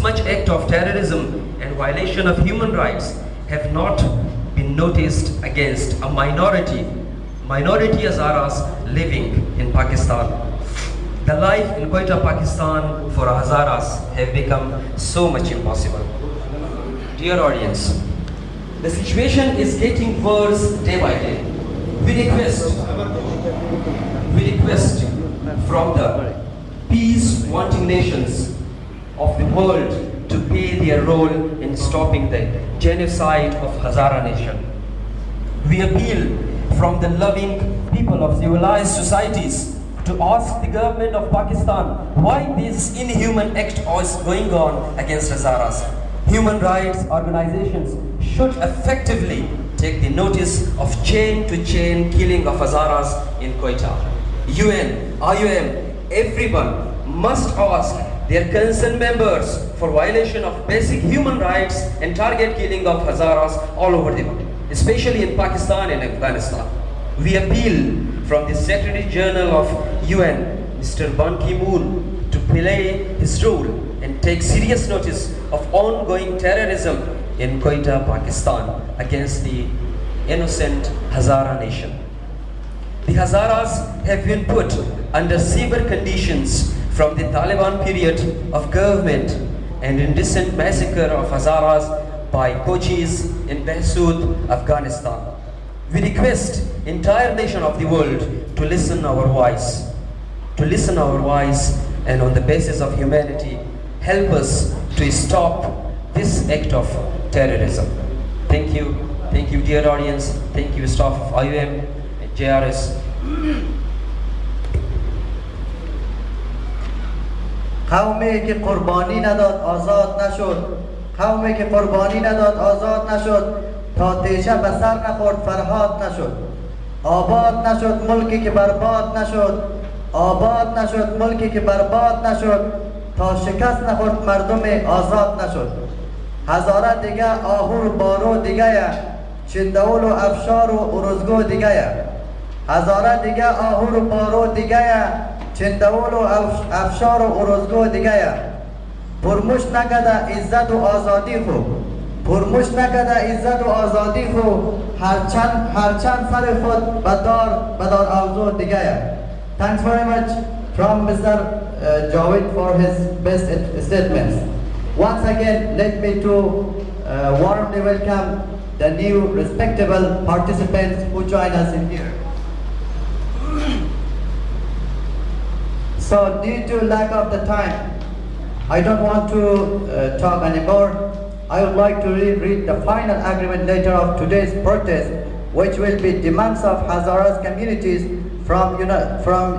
much act of terrorism and violation of human rights have not been noticed against a minority Hazaras living in Pakistan. The life in Quetta, Pakistan for Hazaras have become so much impossible. Dear audience, the situation is getting worse day by day. We request from the peace-wanting nations of the world to play their role in stopping the genocide of Hazara nation. We appeal from the loving people of civilized societies to ask the government of Pakistan why this inhuman act is going on against Hazaras. Human rights organizations should effectively take the notice of chain-to-chain killing of Hazaras in Quetta. UN, IOM, everyone must ask their concerned members for violation of basic human rights and target killing of Hazaras all over the world, especially in Pakistan and Afghanistan. We appeal from the Secretary General of UN, Mr. Ban Ki-moon, to play his role and take serious notice of ongoing terrorism in Quetta, Pakistan against the innocent Hazara nation. The Hazaras have been put under severe conditions from the Taliban period of government and indecent massacre of Hazaras by coaches in Behsood, Afghanistan. We request entire nation of the world to listen our voice, and on the basis of humanity, help us to stop this act of terrorism. Thank you dear audience, thank you staff of IOM and JRS. قومی که قربانی نداد آزاد نشد، قومی که قربانی نداد آزاد نشد، تا تیشه به سر نخورد فرهاد نشد. آباد نشد ملکی که برباد نشد، آباد نشد ملکی که برباد نشد، تا شکست نخورد مردم آزاد نشد. هزاره دیگه آهور بارو دیگه یا چندول و افشار و ارزگو دیگه یا. هزاره دیگه آهور بارو دیگه یا چندول و افشار و ارزگو دیگه یا. پرموش نکده عزت و آزادی خو، پرموش نکده عزت و آزادی خو، هرچند سر خود بدار آوزو دیگه یا. Thanks very much from Mr. Javed for his best statements. Once again, let me to warmly welcome the new respectable participants who join us in here. So due to lack of the time, I don't want to talk anymore. I would like to read the final agreement letter of today's protest, which will be demands of Hazaras communities from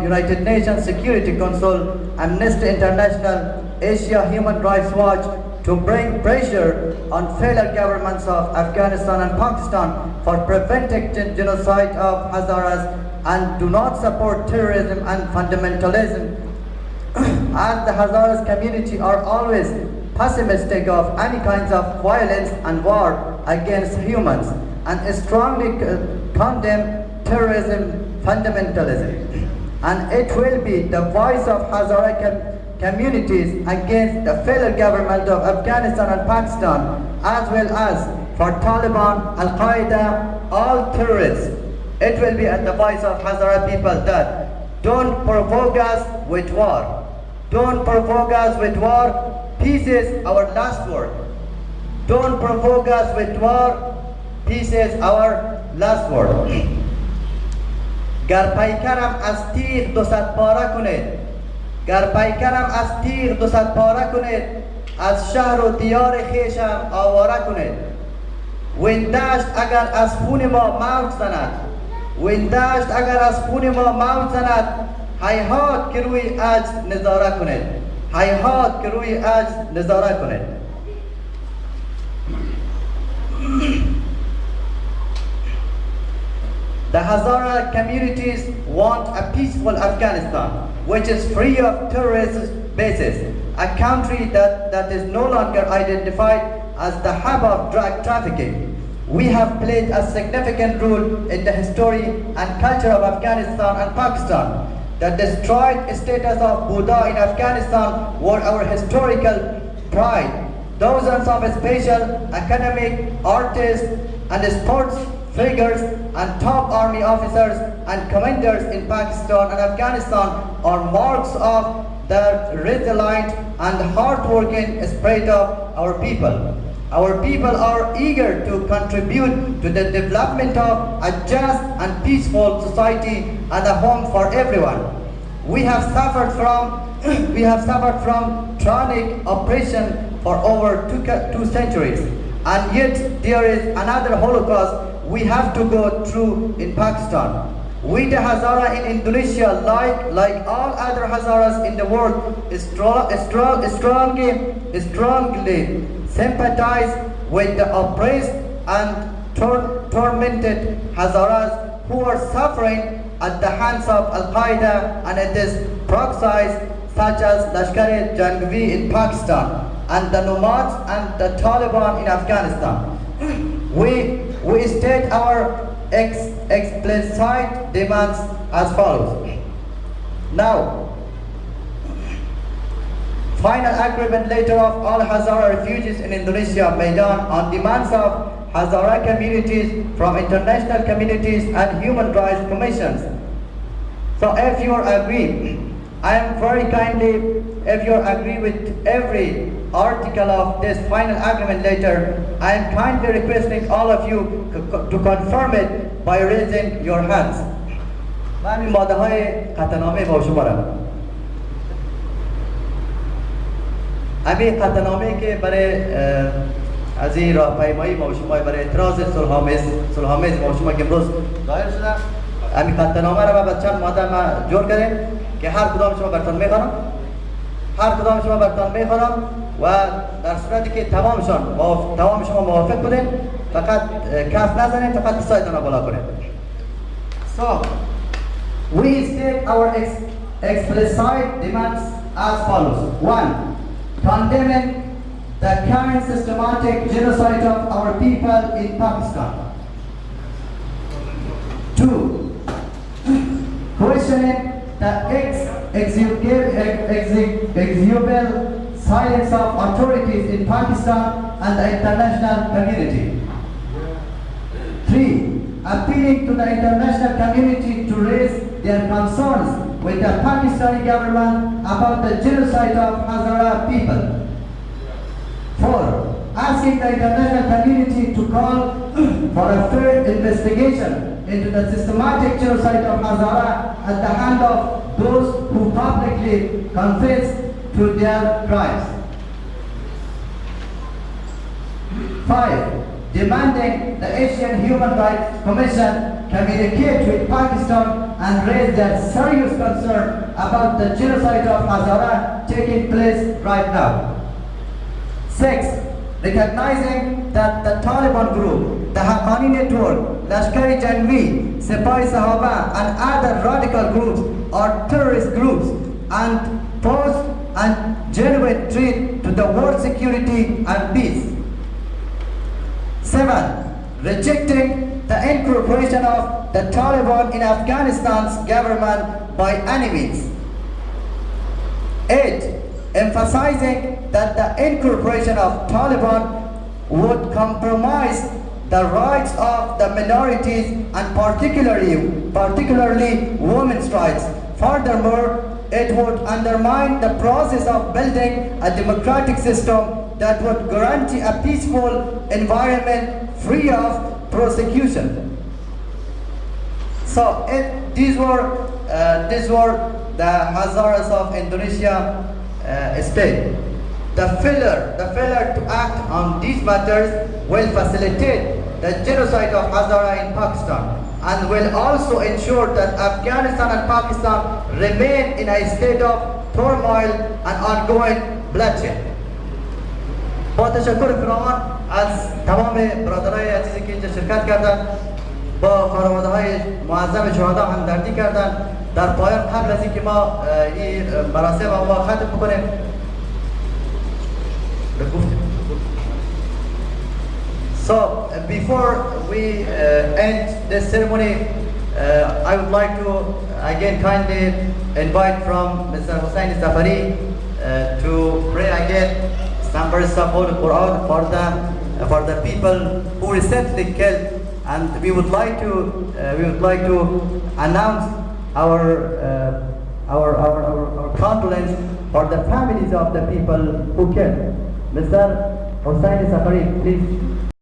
United Nations Security Council, Amnesty International, Asia Human Rights Watch to bring pressure on failed governments of Afghanistan and Pakistan for preventing genocide of Hazaras and do not support terrorism and fundamentalism. As the Hazaras community are always pessimistic of any kinds of violence and war against humans and strongly condemn terrorism, fundamentalism, and it will be the voice of Hazara communities against the failed government of Afghanistan and Pakistan, as well as for Taliban, Al-Qaida, all terrorists. It will be at the voice of Hazara people that don't provoke us with war. Don't provoke us with war. Peace is our last word. Don't provoke us with war. Peace is our last word. گر پیکرم از تیر 200 پاره کنید، گر پیکرم از تیر 200 پاره کنید، از شهر و دیار خویشم آواره کنید. وین دشت اگر از خون ما موج زند، وین دشت اگر از خون ما موج زند، هیهات که روی عجز نظاره کنید، هیهات که روی عجز نظاره کنید. The Hazara communities want a peaceful Afghanistan, which is free of terrorist bases, a country that is no longer identified as the hub of drug trafficking. We have played a significant role in the history and culture of Afghanistan and Pakistan. The destroyed status of Buddha in Afghanistan were our historical pride. Dozens of special academic, artists, and sports figures and top army officers and commanders in Pakistan and Afghanistan are marks of the resilient and hard-working spirit of our people. Our people are eager to contribute to the development of a just and peaceful society and a home for everyone. We have suffered from chronic oppression for over two centuries, and yet there is another Holocaust we have to go through in Pakistan. We the Hazara in Indonesia, like all other Hazaras in the world, strongly sympathize with the oppressed and tormented Hazaras who are suffering at the hands of Al-Qaida and its proxies such as Lashkar Janghvi in Pakistan and the nomads and the Taliban in Afghanistan. We state our explicit demands as follows. Now, final agreement letter of all Hazara refugees in Indonesia made on demands of Hazara communities from international communities and human rights commissions. So if you agree, I am very kindly, if you agree with every article of this final agreement letter, I am kindly requesting all of you to confirm it by raising your hands. من این ماده های قطعنامه با شما را همین قطعنامه که برای از این راهپیمایی با شما برای اعتراض صلح‌آمیز با شما که امروز ظاهر شده، همین قطعنامه را با چند ماده ما جور کردیم که هر کدام شما براتون میخوانم، و در صورتی که تمام شما موافق بودین فقط کف نزنید، فقط دستایتان را بالا کنید. So we state our explicit demands as follows. 1. Condemning the current systematic genocide of our people in Pakistan. 2. Questioning the executable silence of authorities in Pakistan and the international community. 3. Appealing to the international community to raise their concerns with the Pakistani government about the genocide of Hazara people. 4. Asking the international community to call for a fair investigation into the systematic genocide of Hazara at the hand of those who publicly confess to their crimes. 5. Demanding the Asian Human Rights Commission communicate with Pakistan and raise their serious concern about the genocide of Hazara taking place right now. 6. Recognizing that the Taliban group, the Haqqani network, Lashkar Janghvi, Sepahi Sahaba and other radical groups are terrorist groups and pose a genuine threat to the world security and peace. 7. Rejecting the incorporation of the Taliban in Afghanistan's government by any means. 8. Emphasizing that the incorporation of Taliban would compromise the rights of the minorities and particularly women's rights. Furthermore, it would undermine the process of building a democratic system that would guarantee a peaceful environment free of persecution. So these were the Hazaras of Indonesia state. The failure to act on these matters will facilitate the genocide of Hazara in Pakistan and will also ensure that Afghanistan and Pakistan remain in a state of turmoil and ongoing bloodshed. با تشکر فراوان از تمام برادرای عزیزی که اینجا شرکت کردند، با خانواده‌های معظم شهدا همدردی کردند. در پایان قبل از اینکه ما این مراسم ما ختم بکنیم So before we end this ceremony, I would like to again kindly invite from Mr. Hussein Safari to pray again some verses of Holy Quran for the people who recently killed, and we would like to announce our condolence for the families of the people who killed. Mr. Hossein Sepahi, please.